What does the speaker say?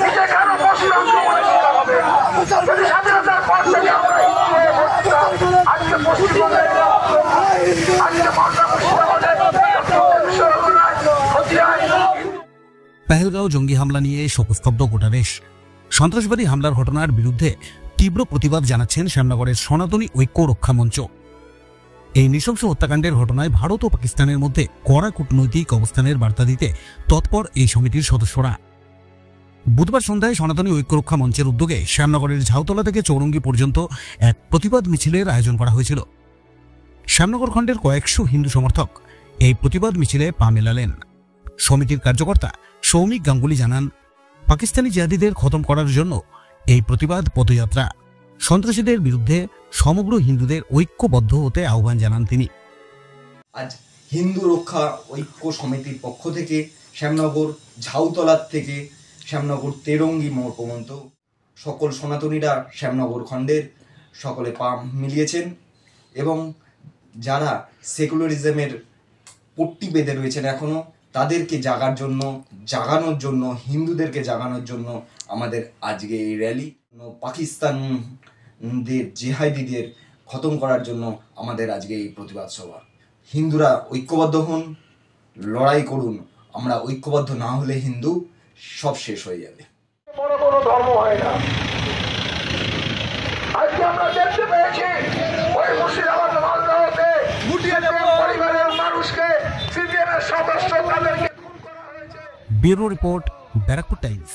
নিজে কেন পশুর আক্রমণের শিকার হবে? যদি স্বাধীনতার পর থেকে আমরা আজকে পশ্চিমবঙ্গের আজকে মালদা মুর্শিদাবাদের পেহেলগাঁও জঙ্গি হামলা নিয়ে শোকস্তব্ধ গোটা দেশ। সন্ত্রাসবাদী হামলার ঘটনার বিরুদ্ধে তীব্র প্রতিবাদ জানাচ্ছেন শ্যামনগরের সনাতনী ঐক্য রক্ষা মঞ্চ। এই নৃশংস হত্যাকাণ্ডের ঘটনায় ভারত ও পাকিস্তানের মধ্যে কড়া কূটনৈতিক অবস্থানের বার্তা দিতে তৎপর এই সমিতির সদস্যরা। বুধবার সন্ধ্যায় সনাতনী ঐক্য রক্ষা মঞ্চের উদ্যোগে শ্যামনগরের ঝাউতলা থেকে চৌরঙ্গি পর্যন্ত এক প্রতিবাদ মিছিলের আয়োজন করা হয়েছিল। শ্যামনগর খণ্ডের কয়েকশো হিন্দু সমর্থক এই প্রতিবাদ মিছিলে পা মেলালেন। সমিতির কার্যকর্তা সৌমিক গাঙ্গুলি জানান, পাকিস্তানি জিহাদিদের খতম করার জন্য এই প্রতিবাদ পদযাত্রা। সন্ত্রাসীদের বিরুদ্ধে সমগ্র হিন্দুদের ঐক্যবদ্ধ হতে আহ্বান জানান তিনি। আজ হিন্দু রক্ষা ঐক্য সমিতির পক্ষ থেকে শ্যামনগর ঝাউতলার থেকে শ্যামনগর তেরঙ্গি মোড় পর্যন্ত সকল সনাতনীরা শ্যামনগর খণ্ডের সকলে পা মিলিয়েছেন এবং যারা সেকুলারিজমের পট্টি বেঁধে রয়েছেন এখনও, তাদেরকে জাগানোর জন্য হিন্দুদেরকে জাগানোর জন্য আমাদের আজকে এই র্যালি। পাকিস্তানদের জিহাদিদের খতম করার জন্য আমাদের আজকে এই প্রতিবাদ সভা। হিন্দুরা ঐক্যবদ্ধ হন, লড়াই করুন। আমরা ঐক্যবদ্ধ না হলে হিন্দু সব শেষ হয়ে যাবে। বড় কোনো ধর্ম হয় না। আজকে আমরা দেখতে পেয়েছি ওই মুর্শিদাবাদ মালদাতে পরিবারের মানুষকে সিপিএমের সদস্য তাদেরকে খুন করা হয়েছে। Bureau report, Barrackpore Times.